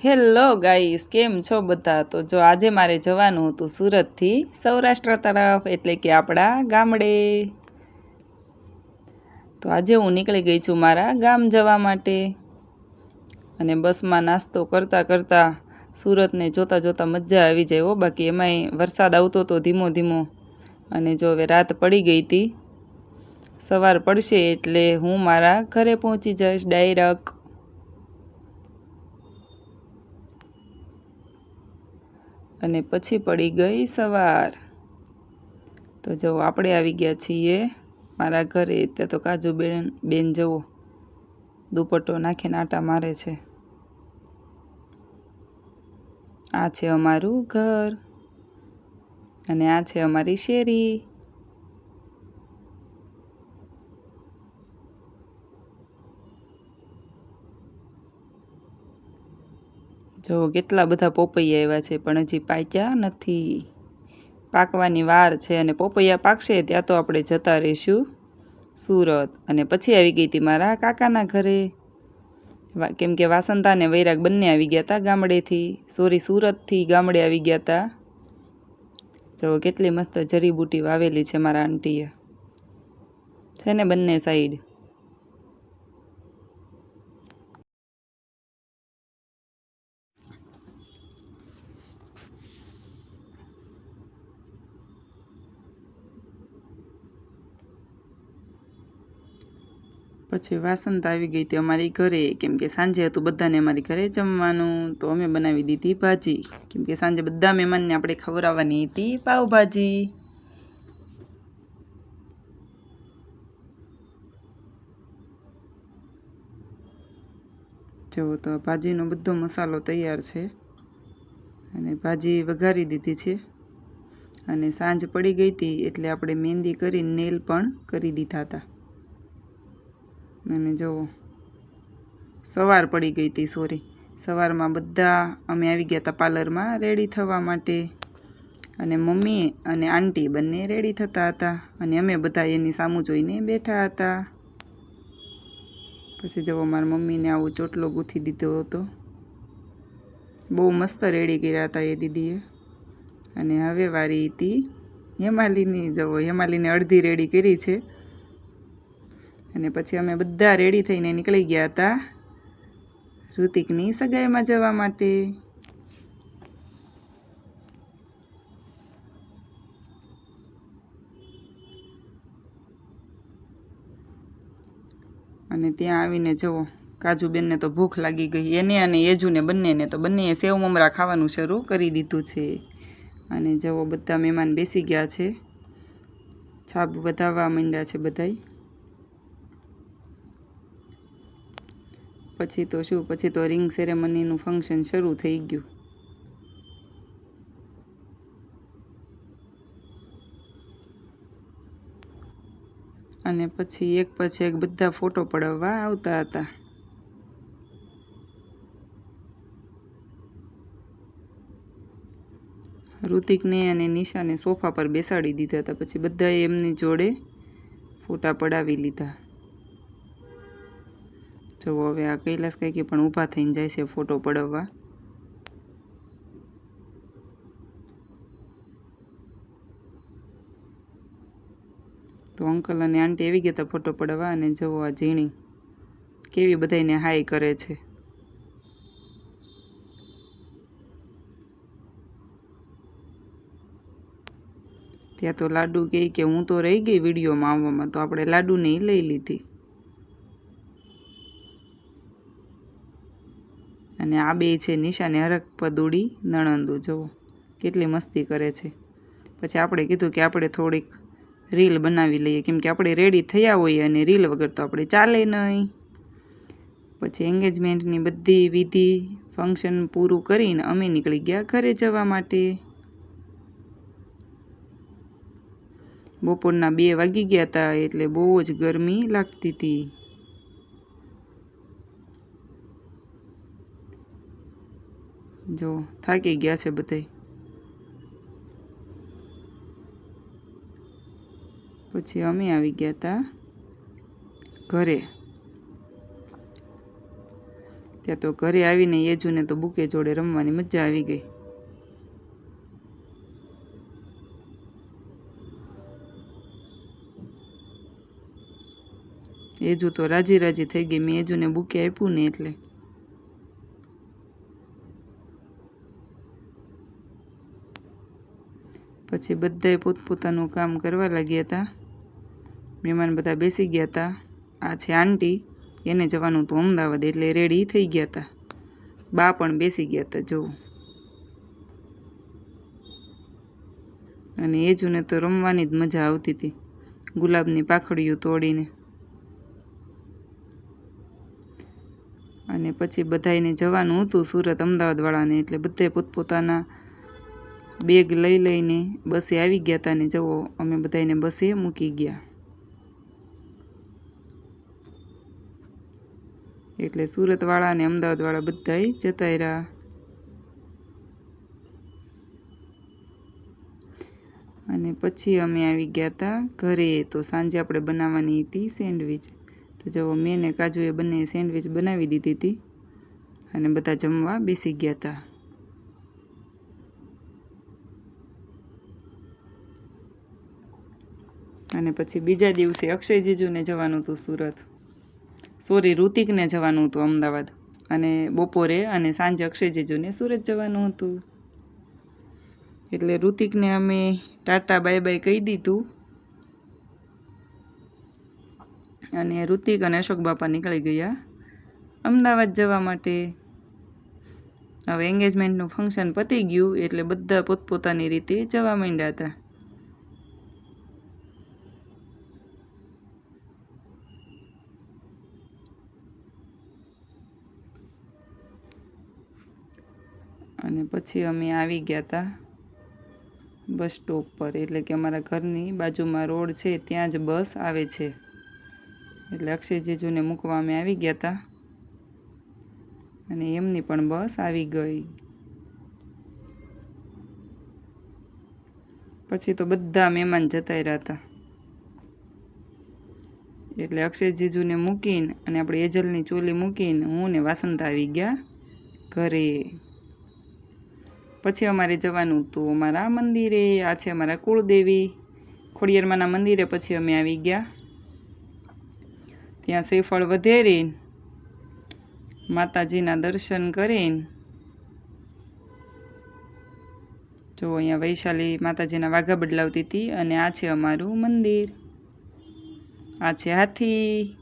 Hello guys, કેમ છો બધા? તો જો આજે મારે જવાનું હતું સુરતથી સૌરાષ્ટ્ર તરફ, એટલે કે આપણા ગામડે. તો આજે હું નીકળી ગઈ છું મારા ગામ જવા માટે. અને બસમાં નાસ્તો કરતાં કરતાં સુરતને જોતાં જોતાં મજા આવી જાય હો. બાકી એમાંય વરસાદ આવતો હતો ધીમો ધીમો. અને જો હવે રાત પડી ગઈ હતી, સવાર પડશે એટલે હું મારા ઘરે પહોંચી જઈશ ડાયરેક્ટ. અને પછી પડી ગઈ સવાર. તો જો આપણે આવી ગયા છીએ મારા ઘરે. ત્યાં તો કાજુ બેન જવો દુપટ્ટો નાખીને આટા મારે છે. આ છે અમારું ઘર અને આ છે અમારી શેરી. જો કેટલા બધા પોપૈયા આવ્યા છે, પણ હજી પાક્યા નથી. પાકવાની વાર છે, અને પોપૈયા પાકશે ત્યાં તો આપણે જતા રહીશું સુરત. અને પછી આવી ગઈ હતી મારા કાકાના ઘરે, કેમ કે વાસંતા ને વૈરાગ બંને આવી ગયા હતા ગામડેથી. સુરતથી ગામડે આવી ગયા હતા. જો કેટલી મસ્ત જડીબુટી વાવેલી છે મારા આંટીએ, છે ને બંને સાઈડ. પછી વાસંત આવી ગઈ હતી અમારી ઘરે, કેમ કે સાંજે હતું બધાને અમારી ઘરે જમવાનું. તો અમે બનાવી દીધી ભાજી, કેમ કે સાંજે બધા મહેમાનને આપણે ખવડાવવાની હતી પાવભાજી. જો તો ભાજીનો બધો મસાલો તૈયાર છે, અને ભાજી વઘારી દીધી છે. અને સાંજ પડી ગઈ હતી એટલે આપણે મહેંદી કરીને નેલ પણ કરી દીધા હતા. અને જો સવાર પડી ગઈ હતી, સવારમાં બધા અમે આવી ગયા હતા પાર્લરમાં રેડી થવા માટે. અને મમ્મી અને આંટી બંને રેડી થતા હતા, અને અમે બધા એની સામું જોઈને બેઠા હતા. પછી જો મારા મમ્મીને આવો ચોટલો ગૂંથી દીધો હતો. બહુ મસ્ત રેડી કર્યા હતા એ દીદીએ. અને હવે વારી હતી હેમાલીની. જવો હેમાલીને અડધી રેડી કરી છે. અને પછી અમે બધા રેડી થઈને નીકળી ગયા હતા ઋતિકની સગાઈમાં જવા માટે. અને ત્યાં આવીને જુઓ, કાજુબેનને તો ભૂખ લાગી ગઈ, એને અને યજુને બંનેને. તો બંનેએ સેવ મમરા ખાવાનું શરૂ કરી દીધું છે. અને જુઓ બધા મહેમાન બેસી ગયા છે, છાબ વધાવવા માંડ્યા છે બધાય. પછી તો શું, પછી તો રિંગ સેરેમનીનું ફંક્શન શરૂ થઈ ગયું. અને પછી એક બધા ફોટો પડાવવા આવતા હતા. ઋતિકને અને નિશાને સોફા પર બેસાડી દીધા હતા. પછી બધાએ એમની જોડે ફોટા પડાવી લીધા. જો હવે આ કૈલાસ કાકી પણ ઊભા થઈને જાય છે ફોટો પડાવવા. તો અંકલ અને આંટી આવી ગયા હતા ફોટો પડાવવા. અને જવો આ ઝીણી કેવી બધાને હાય કરે છે. ત્યાં તો લાડુ કહે કે હું તો રહી ગઈ વિડીયોમાં આવવામાં, તો આપણે લાડુને લઈ લીધી. અને આ બે છે નિશાને હરખ પદુડી નણંદો. જુઓ કેટલી મસ્તી કરે છે. પછી આપણે કીધું કે આપણે થોડીક રીલ બનાવી લઈએ, કેમ કે આપણે રેડી થયા હોઈએ અને રીલ વગર તો આપણે ચાલે નહીં. પછી એન્ગેજમેન્ટની બધી વિધિ ફંક્શન પૂરું કરીને અમે નીકળી ગયા ઘરે જવા માટે. બપોરના 2 વાગી ગયા હતા, એટલે બહુ જ ગરમી લાગતી હતી. જો થાકી ગયા છે બધાય. પછી અમે આવી ગયા હતા ઘરે. ત્યાં તો ઘરે આવીને યેજુને તો બુકે જોડે રમવાની મજા આવી ગઈ. યેજુ તો રાજી રાજી થઈ ગઈ. મેં યેજુને બુકે આપ્યું ને એટલે. પછી બધાએ પોતપોતાનું કામ કરવા લાગ્યા હતા. મહેમાન બધા બેસી ગયા હતા. આ છે આંટી, એને જવાનું હતું અમદાવાદ એટલે રેડી થઈ ગયા હતા. બા પણ બેસી ગયા હતા જો. અને યેજુને તો રમવાની જ મજા આવતી હતી, ગુલાબની પાંખડીઓ તોડીને. અને પછી બધાને જવાનું હતું સુરત અમદાવાદવાળાને, એટલે બધાએ પોતપોતાના બેગ લઈ લઈને બસે આવી ગયા હતા. ને જવો અમે બધાને બસે મૂકી ગયા. એટલે સુરતવાળા અને અમદાવાદવાળા બધાય જતા રહ્યા. અને પછી અમે આવી ગયા હતા ઘરે. તો સાંજે આપણે બનાવવાની હતી સેન્ડવિચ. તો જુઓ મેં ને કાજુએ બંને સેન્ડવિચ બનાવી દીધી હતી અને બધા જમવા બેસી ગયા હતા. અને પછી બીજા દિવસે અક્ષય જીજુને જવાનું હતું સુરત, સોરી ઋતિકને જવાનું હતું અમદાવાદ. અને બપોરે અને સાંજે અક્ષય જીજુને સુરત જવાનું હતું. એટલે ઋતિકને અમે ટાટા બાય બાય કહી દીધું. અને ઋતિક અને અશોક બાપા નીકળી ગયા અમદાવાદ જવા માટે. હવે એન્ગેજમેન્ટનું ફંક્શન પતી ગયું એટલે બધા પોતપોતાની રીતે જવા માંડ્યા હતા. અને પછી અમે આવી ગયા હતા બસ સ્ટોપ પર. એટલે કે અમારા ઘરની બાજુમાં રોડ છે ત્યાં જ બસ આવે છે. એટલે અક્ષય જીજુને મૂકવા અમે આવી ગયા હતા અને એમની પણ બસ આવી ગઈ. પછી તો બધા મહેમાન જતા રહ્યા હતા. એટલે અક્ષય જીજુને મૂકીને અને આપણે એજલની ચોલી મૂકીને હું ને વાસંતા આવી ગયા ઘરે. પછી અમારે જવાનું હતું અમારા મંદિરે. આ છે અમારા કુળદેવી ખોડિયારમાંના મંદિરે. પછી અમે આવી ગયા ત્યાં શ્રીફળ વધેરીને માતાજીના દર્શન કરીને. જો અહીંયા વૈશાલી માતાજીના વાઘા બદલાવતી હતી. અને આ છે અમારું મંદિર. આ છે હાથી.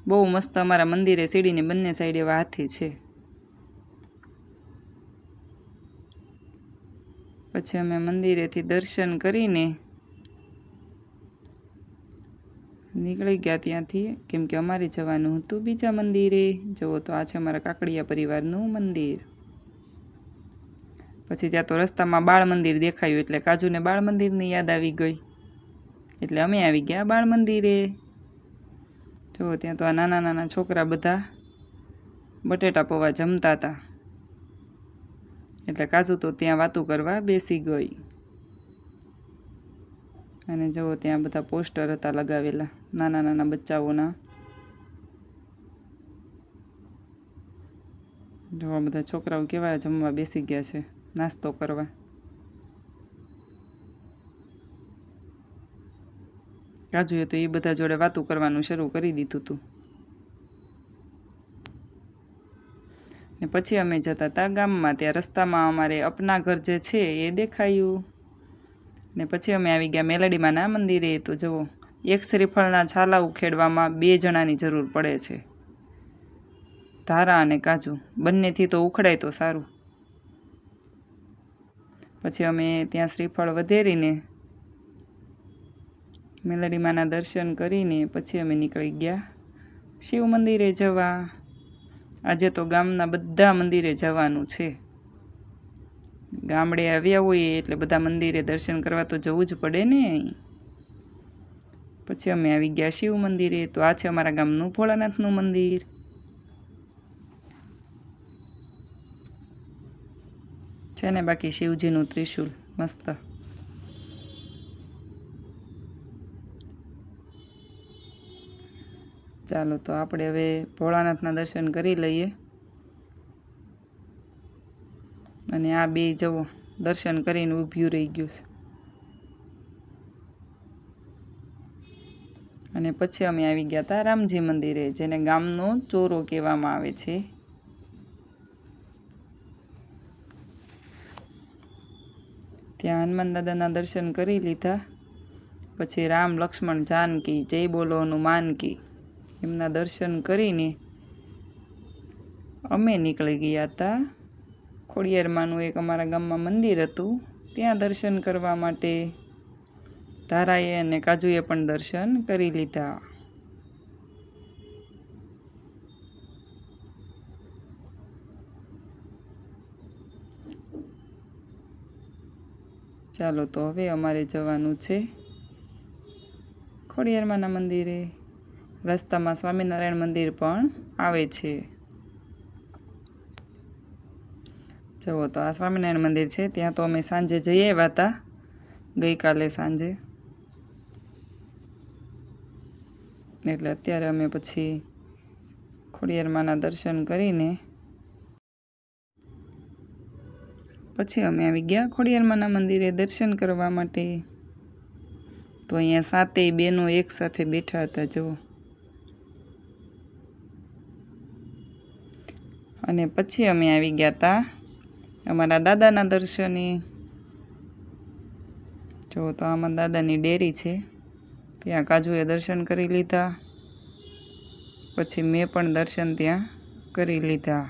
બહુ મસ્ત અમારા મંદિરે સીડીને બંને સાઈડ એવા હાથી છે. પછી અમે મંદિરેથી દર્શન કરીને નીકળી ગયા ત્યાંથી, કેમ કે અમારે જવાનું હતું બીજા મંદિરે. જુઓ તો આ છે અમારા કાકડિયા પરિવારનું મંદિર. પછી ત્યાં તો રસ્તામાં બાળ મંદિર દેખાયું એટલે કાજુને બાળ મંદિરની યાદ આવી ગઈ. એટલે અમે આવી ગયા બાળ મંદિરે. જુઓ ત્યાં તો આ નાના નાના છોકરા બધા બટેટા પૌવા જમતા હતા. એટલે કાજુ તો ત્યાં વાતું કરવા બેસી ગઈ. અને જુઓ ત્યાં બધા પોસ્ટર હતા લગાવેલા નાના નાના બચ્ચાઓના. જોવા બધા છોકરાઓ કેવા જમવા બેસી ગયા છે, નાસ્તો કરવા. કાજુએ તો એ બધા જોડે વાતું કરવાનું શરૂ કરી દીધું હતું. ને પછી અમે જતા હતા ગામમાં. ત્યાં રસ્તામાં અમારે અપના ઘર જે છે એ દેખાયું. ને પછી અમે આવી ગયા મેલડીમાંના મંદિરે. તો જુઓ એક શ્રીફળના છાલા ઉખેડવામાં 2 જણાની જરૂર પડે છે, ધારા અને કાજુ. બંનેથી તો ઉખડાય તો સારું. પછી અમે ત્યાં શ્રીફળ વધેરીને મેલડીમાંના દર્શન કરીને પછી અમે નીકળી ગયા શિવ મંદિરે જવા. આજે તો ગામના બધા મંદિરે જવાનું છે. ગામડે આવ્યા હોઈએ એટલે બધા મંદિરે દર્શન કરવા તો જવું જ પડે ને. પછી અમે આવી ગયા શિવ મંદિરે. તો આ છે અમારા ગામનું ભોળાનાથનું મંદિર. છે ને બાકી શિવજીનું ત્રિશુલ મસ્ત. ચાલો તો આપણે હવે ભોળાનાથના દર્શન કરી લઈએ. અને આ બે જવો દર્શન કરીને ઊભું રહી ગયું છે. અને પછી અમે આવી ગયા હતા રામજી મંદિરે, જેને ગામનો ચોરો કહેવામાં આવે છે. ત્યાં હનુમાન દાદાના દર્શન કરી લીધા. પછી રામ લક્ષ્મણ જાનકી જય બોલો હનુમાન કી એમના દર્શન કરીને અમે નીકળી ગયા હતા. ખોડિયારમાંનું એક અમારા ગામમાં મંદિર હતું, ત્યાં દર્શન કરવા માટે. તારાએ અને કાજુએ પણ દર્શન કરી લીધા. ચાલો તો હવે અમારે જવાનું છે ખોડિયારમાંના મંદિરે. રસ્તામાં સ્વામિનારાયણ મંદિર પણ આવે છે. જુઓ તો આ સ્વામિનારાયણ મંદિર છે. ત્યાં તો અમે સાંજે જઈ આવ્યા હતા, ગઈકાલે સાંજે. એટલે અત્યારે અમે પછી ખોડિયારમાંના દર્શન કરીને પછી અમે આવી ગયા ખોડિયારમાંના મંદિરે દર્શન કરવા માટે. તો અહીંયા 7 બહેનો એકસાથે બેઠા હતા જુઓ. અને પછી અમે આવી ગયા હતા અમારા દાદાના દર્શને. જુઓ તો આમાં દાદાની ડેરી છે, ત્યાં કાજુએ દર્શન કરી લીધા. પછી મેં પણ દર્શન ત્યાં કરી લીધા.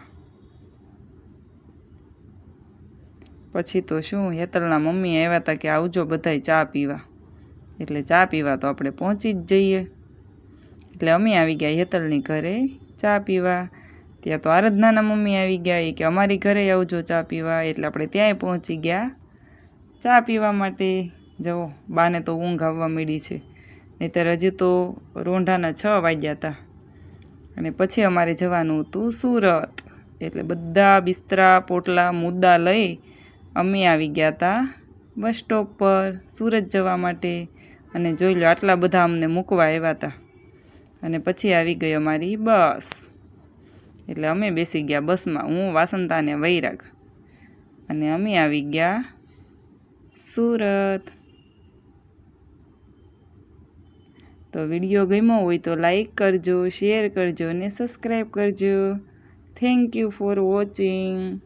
પછી તો શું, હેતલના મમ્મી આવ્યા હતા કે આવજો બધાય ચા પીવા. એટલે ચા પીવા તો આપણે પહોંચી જ જઈએ. એટલે અમે આવી ગયા હેતલની ઘરે ચા પીવા. ત્યાં તો આરાધનાના મમ્મી આવી ગયા કે અમારી ઘરે આવજો ચા પીવા. એટલે આપણે ત્યાંય પહોંચી ગયા ચા પીવા માટે. જુઓ બાને તો ઊંઘ આવવા માંડી છે, નહીંતર હજી તો રોંઢાના 6 વાગ્યા હતા. અને પછી અમારે જવાનું હતું સુરત. એટલે બધા બિસ્તરા પોટલા મુદ્દા લઈ અમે આવી ગયા હતા બસ સ્ટોપ પર સુરત જવા માટે. અને જોઈ લો આટલા બધા અમને મૂકવા આવ્યા હતા. અને પછી આવી ગઈ અમારી બસ. એટલે અમે બેસી ગયા બસમાં, હું વાસંતા અને વૈરાગ. અને અમે આવી ગયા સુરત. તો વિડીયો ગમ્યો હોય તો લાઈક કરજો, શેર કરજો અને સબસ્ક્રાઈબ કરજો. Thank you for watching.